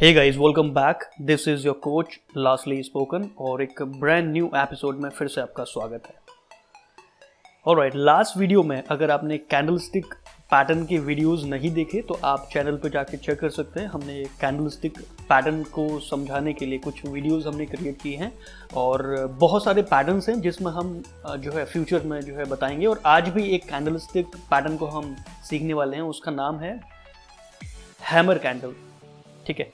Hey guys, welcome back. This is your coach lastly spoken और एक brand new episode में फिर से आपका स्वागत है। ऑलराइट, लास्ट वीडियो में अगर आपने कैंडलस्टिक पैटर्न के वीडियोस नहीं देखे तो आप चैनल पर जाके चेक कर सकते हैं। हमने कैंडलस्टिक पैटर्न को समझाने के लिए कुछ वीडियोस हमने क्रिएट किए हैं और बहुत सारे पैटर्न्स हैं जिसमें हम जो है फ्यूचर में जो है बताएंगे। और आज भी एक कैंडलस्टिक पैटर्न को हम सीखने वाले हैं, उसका नाम है हैमर कैंडल। ठीक है,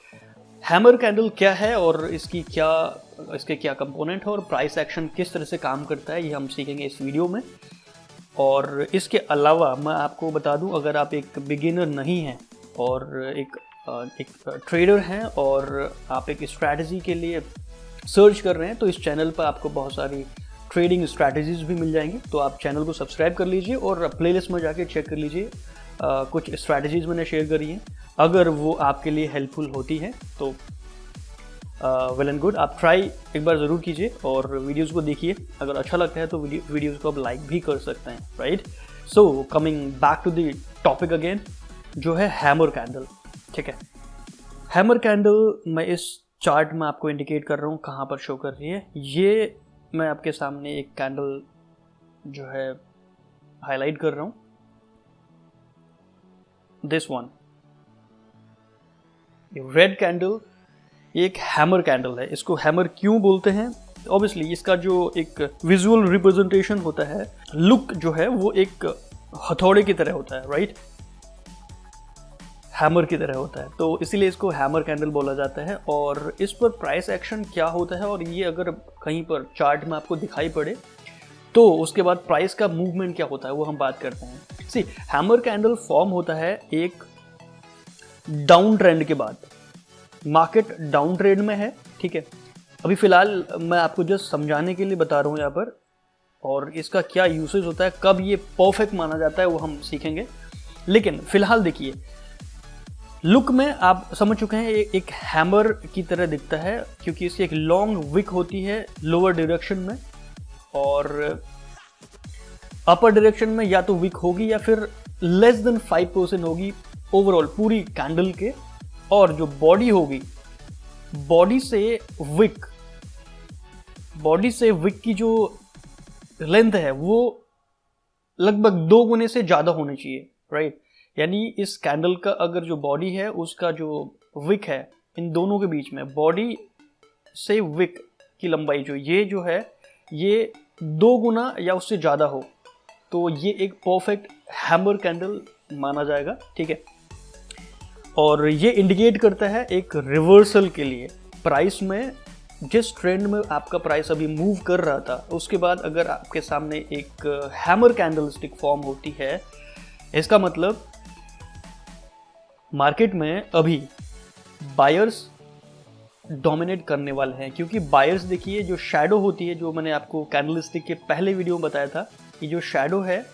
हैमर कैंडल क्या है और इसके क्या कंपोनेंट है और प्राइस एक्शन किस तरह से काम करता है, ये हम सीखेंगे इस वीडियो में। और इसके अलावा मैं आपको बता दूं, अगर आप एक बिगिनर नहीं हैं और एक ट्रेडर हैं और आप एक स्ट्रैटेजी के लिए सर्च कर रहे हैं तो इस चैनल पर आपको बहुत सारी ट्रेडिंग स्ट्रैटेजीज भी मिल जाएंगी। तो आप चैनल को सब्सक्राइब कर लीजिए और प्लेलिस्ट में जाके चेक कर लीजिए। कुछ स्ट्रैटेजीज मैंने शेयर करी हैं, अगर वो आपके लिए हेल्पफुल होती हैं तो वेल एंड गुड। आप ट्राई एक बार ज़रूर कीजिए और वीडियोस को देखिए। अगर अच्छा लगता है तो वीडियोस को आप लाइक भी कर सकते हैं, right. So coming back to the topic again, जो है हैमर कैंडल। ठीक है, हैमर कैंडल मैं इस चार्ट में आपको इंडिकेट कर रहा हूँ कहाँ पर शो कर रही है। ये मैं आपके सामने एक कैंडल जो है हाईलाइट कर रहा हूँ, दिस वन। रेड कैंडल एक हैमर कैंडल है। इसको हैमर क्यों बोलते हैं? ऑब्वियसली इसका जो एक विजुअल रिप्रेजेंटेशन होता है, लुक जो है वो एक हथौड़े की तरह होता है, राइट, हैमर की तरह होता है, तो इसीलिए इसको हैमर कैंडल बोला जाता है। और इस पर प्राइस एक्शन क्या होता है और ये अगर कहीं पर चार्ट में आपको दिखाई पड़े तो उसके बाद प्राइस का मूवमेंट क्या होता है वो हम बात करते हैं। सी, हैमर कैंडल फॉर्म होता है एक डाउन ट्रेंड के बाद। मार्केट डाउन ट्रेंड में है, ठीक है, अभी फिलहाल मैं आपको जस्ट समझाने के लिए बता रहा हूँ यहाँ पर, और इसका क्या यूसेज होता है, कब ये परफेक्ट माना जाता है वो हम सीखेंगे। लेकिन फिलहाल देखिए, लुक में आप समझ चुके हैं एक हैमर की तरह दिखता है क्योंकि इसकी एक लॉन्ग विक होती है लोअर डायरेक्शन में, और अपर डायरेक्शन में या तो विक होगी या फिर लेस देन 5% होगी ओवरऑल पूरी कैंडल के। और जो बॉडी होगी, बॉडी से विक की जो लेंथ है वो लगभग 2 गुने से ज़्यादा होनी चाहिए, राइट। यानी इस कैंडल का अगर जो बॉडी है उसका जो विक है, इन दोनों के बीच में बॉडी से विक की लंबाई जो है ये 2 गुना या उससे ज़्यादा हो तो ये एक परफेक्ट हैमर कैंडल माना जाएगा, ठीक है। और ये इंडिकेट करता है एक रिवर्सल के लिए प्राइस में। जिस ट्रेंड में आपका प्राइस अभी मूव कर रहा था उसके बाद अगर आपके सामने एक हैमर कैंडल स्टिक फॉर्म होती है, इसका मतलब मार्केट में अभी बायर्स डोमिनेट करने वाले हैं। क्योंकि बायर्स, देखिए, जो शैडो होती है, जो मैंने आपको कैंडलस्टिक के पहले वीडियो में बताया था, ये जो शैडो है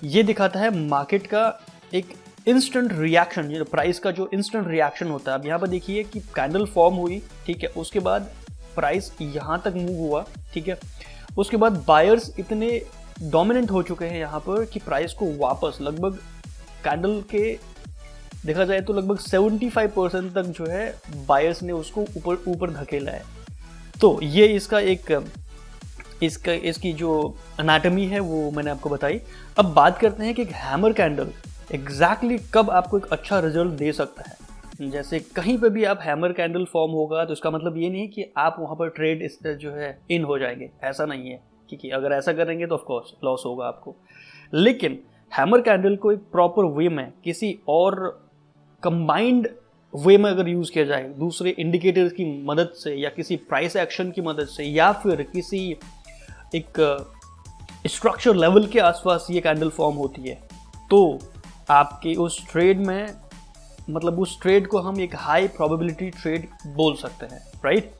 ये दिखाता है मार्केट का एक इंस्टेंट रिएक्शन, ये प्राइस का जो इंस्टेंट रिएक्शन होता है। अब यहाँ पर देखिए कि कैंडल फॉर्म हुई, ठीक है, उसके बाद प्राइस यहाँ तक मूव हुआ, ठीक है, उसके बाद बायर्स इतने डोमिनेंट हो चुके हैं यहाँ पर कि प्राइस को वापस लगभग कैंडल के देखा जाए तो लगभग 75% तक जो है बायर्स ने उसको ऊपर धकेला है। तो ये इसकी जो एनाटॉमी है वो मैंने आपको बताई। अब बात करते हैं कि एक हैमर कैंडल एग्जैक्टली कब आपको एक अच्छा रिजल्ट दे सकता है। जैसे कहीं पे भी आप हैमर कैंडल फॉर्म होगा तो इसका मतलब ये नहीं कि आप वहाँ पर ट्रेड जो है इन हो जाएंगे, ऐसा नहीं है, क्योंकि अगर ऐसा करेंगे तो ऑफकोर्स लॉस होगा आपको। लेकिन हैमर कैंडल को एक प्रॉपर वे में, किसी और कंबाइंड वे में अगर यूज़ किया जाए, दूसरे इंडिकेटर्स की मदद से या किसी प्राइस एक्शन की मदद से या फिर किसी एक स्ट्रक्चर लेवल के आसपास ये कैंडल फॉर्म होती है, तो आपके उस ट्रेड में, मतलब उस ट्रेड को हम एक हाई प्रोबेबिलिटी ट्रेड बोल सकते हैं, राइट।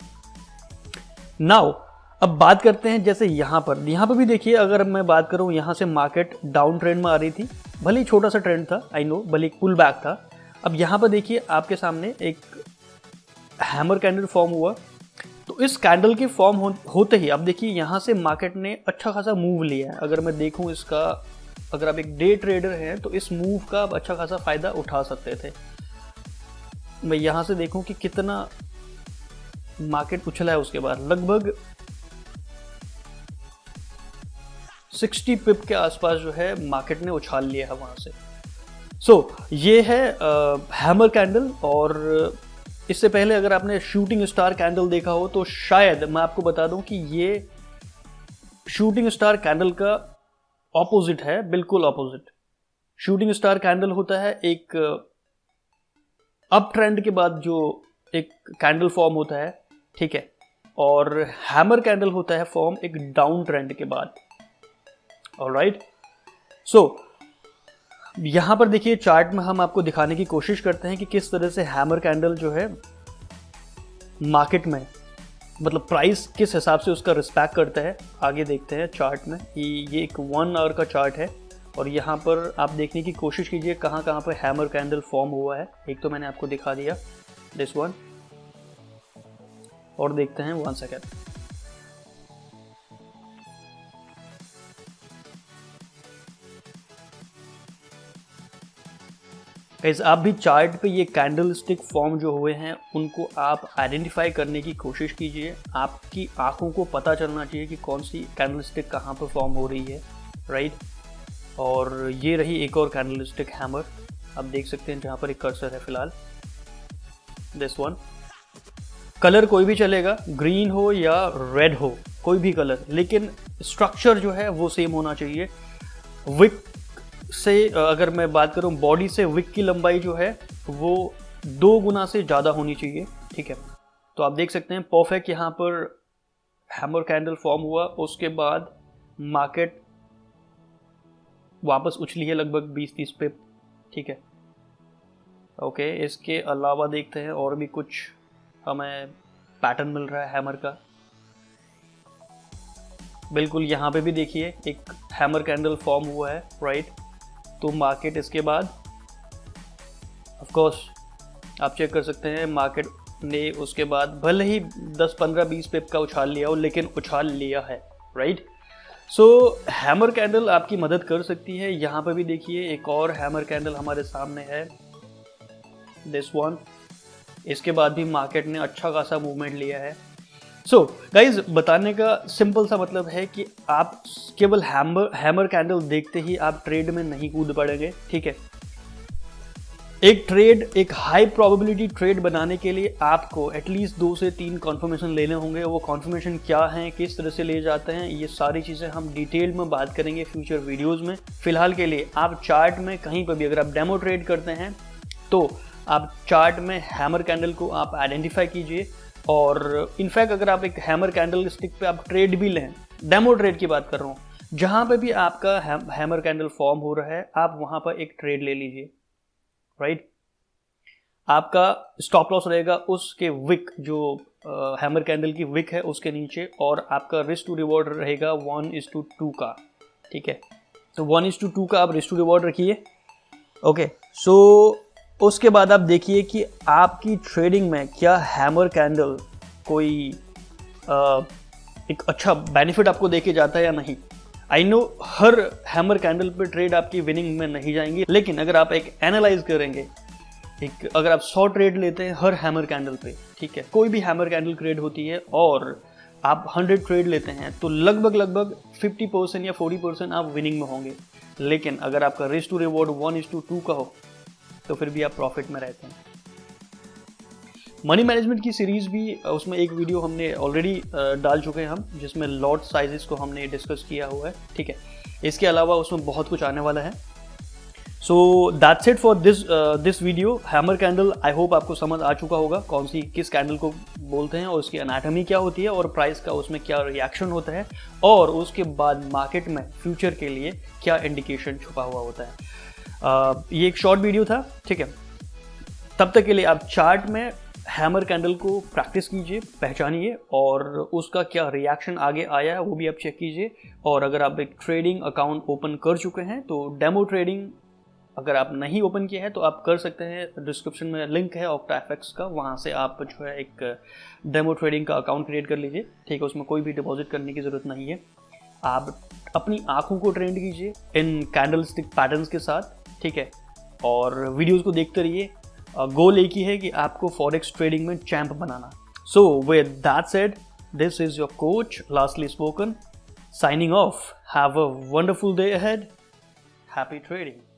नाउ अब बात करते हैं, जैसे यहाँ पर भी देखिए, अगर मैं बात करूँ, यहाँ से मार्केट डाउन ट्रेंड में आ रही थी, भले ही छोटा सा ट्रेंड था, आई नो, भले एक पुल बैक था। अब यहाँ पर देखिए आपके सामने एक हैमर कैंडल फॉर्म हुआ, तो इस कैंडल के फॉर्म होते ही अब देखिए यहाँ से मार्केट ने अच्छा खासा मूव लिया है। अगर मैं देखूँ इसका, अगर आप एक डे ट्रेडर हैं तो इस मूव का आप अच्छा खासा फायदा उठा सकते थे। मैं यहाँ से देखूं कि कितना मार्केट उछला है, उसके बाद लगभग 60 पिप के आसपास जो है मार्केट ने उछाल लिया है वहां से। ये है हैमर कैंडल। और इससे पहले अगर आपने शूटिंग स्टार कैंडल देखा हो तो शायद मैं आपको बता दूं कि ये शूटिंग स्टार कैंडल का ऑपोजिट है, बिल्कुल ऑपोजिट। शूटिंग स्टार कैंडल होता है एक अप ट्रेंड के बाद जो एक कैंडल फॉर्म होता है, ठीक है, और हैमर कैंडल होता है फॉर्म एक डाउन ट्रेंड के बाद। ऑलराइट, यहां पर देखिए चार्ट में हम आपको दिखाने की कोशिश करते हैं कि किस तरह से हैमर कैंडल जो है मार्केट में, मतलब प्राइस किस हिसाब से उसका रिस्पेक्ट करता है। आगे देखते हैं चार्ट में। ये एक 1 आवर का चार्ट है और यहाँ पर आप देखने की कोशिश कीजिए कहाँ कहाँ पर हैमर कैंडल फॉर्म हुआ है। एक तो मैंने आपको दिखा दिया, दिस वन, और देखते हैं 1 सेकेंड। गाइस आप भी चार्ट पे ये कैंडल स्टिक फॉर्म जो हुए हैं उनको आप आइडेंटिफाई करने की कोशिश कीजिए। आपकी आंखों को पता चलना चाहिए कि कौन सी कैंडल स्टिक कहाँ पर फॉर्म हो रही है, राइट। और ये रही एक और कैंडल स्टिक हैमर, आप देख सकते हैं जहाँ पर एक कर्सर है फिलहाल, दिस वन। कलर कोई भी चलेगा, ग्रीन हो या रेड हो, कोई भी कलर, लेकिन स्ट्रक्चर जो है वो सेम होना चाहिए। विक से अगर मैं बात करूं, बॉडी से विक की लंबाई जो है वो 2 गुना से ज़्यादा होनी चाहिए, ठीक है। तो आप देख सकते हैं परफेक्ट यहाँ पर हैमर कैंडल फॉर्म हुआ, उसके बाद मार्केट वापस उछली है लगभग 20-30 पिप, ठीक है। ओके, इसके अलावा देखते हैं और भी कुछ हमें पैटर्न मिल रहा है हैमर का। बिल्कुल यहाँ पे भी देखिए एक हैमर कैंडल फॉर्म हुआ है, राइट। तो मार्केट इसके बाद ऑफ कोर्स आप चेक कर सकते हैं, मार्केट ने उसके बाद भले ही 10, 15, 20 पिप का उछाल लिया हो, लेकिन उछाल लिया है, राइट। हैमर कैंडल आपकी मदद कर सकती है। यहाँ पे भी देखिए एक और हैमर कैंडल हमारे सामने है, दिस वन। इसके बाद भी मार्केट ने अच्छा खासा मूवमेंट लिया है। गाइज बताने का सिंपल सा मतलब है कि आप केवल हैमर कैंडल देखते ही आप ट्रेड में नहीं कूद पड़ेंगे, ठीक है। एक हाई प्रोबेबिलिटी ट्रेड बनाने के लिए आपको एटलीस्ट 2 से 3 कॉन्फर्मेशन लेने होंगे। वो कॉन्फर्मेशन क्या हैं, किस तरह से ले जाते हैं, ये सारी चीज़ें हम डिटेल में बात करेंगे फ्यूचर वीडियोज़ में। फिलहाल के लिए आप चार्ट में कहीं पर भी अगर आप डेमो ट्रेड करते हैं तो आप चार्ट में हैमर कैंडल को आप आइडेंटिफाई कीजिए। और इनफैक्ट अगर आप एक हैमर कैंडल स्टिक पे आप ट्रेड भी लें, डेमो ट्रेड की बात कर रहा हूँ, जहाँ पे भी आपका हैमर कैंडल फॉर्म हो रहा है आप वहाँ पर एक ट्रेड ले लीजिए, राइट। आपका स्टॉप लॉस रहेगा उसके विक, जो हैमर कैंडल की विक है उसके नीचे, और आपका रिस्क टू रिवॉर्ड रहेगा 1:2 का, ठीक है। तो 1:2 का आप रिस्क टू रिवॉर्ड रखिए, ओके। उसके बाद आप देखिए कि आपकी ट्रेडिंग में क्या हैमर कैंडल कोई एक अच्छा बेनिफिट आपको देके जाता है या नहीं। I know her hammer candle पे ट्रेड आपकी विनिंग में नहीं जाएंगी, लेकिन अगर आप एक एनालाइज करेंगे, अगर आप 100 ट्रेड लेते हैं हर हैमर कैंडल पे, ठीक है, कोई भी हैमर कैंडल ट्रेड होती है, और आप 100 ट्रेड लेते हैं तो लगभग 50% या 40% आप विनिंग में होंगे। लेकिन अगर आपका रिस्क टू रिवॉर्ड 1:2 का हो तो फिर भी आप प्रॉफिट में रहते हैं। मनी मैनेजमेंट की सीरीज भी, उसमें एक वीडियो हमने ऑलरेडी डाल चुके हैं हम, जिसमें लॉट साइजेस को हमने डिस्कस किया हुआ है, ठीक है। इसके अलावा उसमें बहुत कुछ आने वाला है। That's it for this video. Hammer candle I hope आपको समझ आ चुका होगा कौन सी किस कैंडल को बोलते हैं और उसकी एनाटॉमी क्या होती है और प्राइस का उसमें क्या रिएक्शन होता है, और उसके बाद मार्केट में फ्यूचर के लिए क्या इंडिकेशन छुपा हुआ होता है। ये एक शॉर्ट वीडियो था, ठीक है। तब तक के लिए आप चार्ट में हैमर कैंडल को प्रैक्टिस कीजिए, पहचानिए, और उसका क्या रिएक्शन आगे आया है वो भी आप चेक कीजिए। और अगर आप एक ट्रेडिंग अकाउंट ओपन कर चुके हैं तो डेमो ट्रेडिंग अगर आप नहीं ओपन किया है तो आप कर सकते हैं। डिस्क्रिप्शन में लिंक है OctaFX का, वहाँ से आप जो है एक डेमो ट्रेडिंग का अकाउंट क्रिएट कर लीजिए, ठीक है। उसमें कोई भी डिपॉजिट करने की ज़रूरत नहीं है। आप अपनी आँखों को ट्रेंड कीजिए इन कैंडल स्टिक पैटर्न्स के साथ, ठीक है, और वीडियोज़ को देखते रहिए। गोल एक ही है कि आपको फॉरेक्स ट्रेडिंग में champ banana. So with that said, this is your coach lastly spoken, signing off. Have a wonderful day ahead. Happy trading.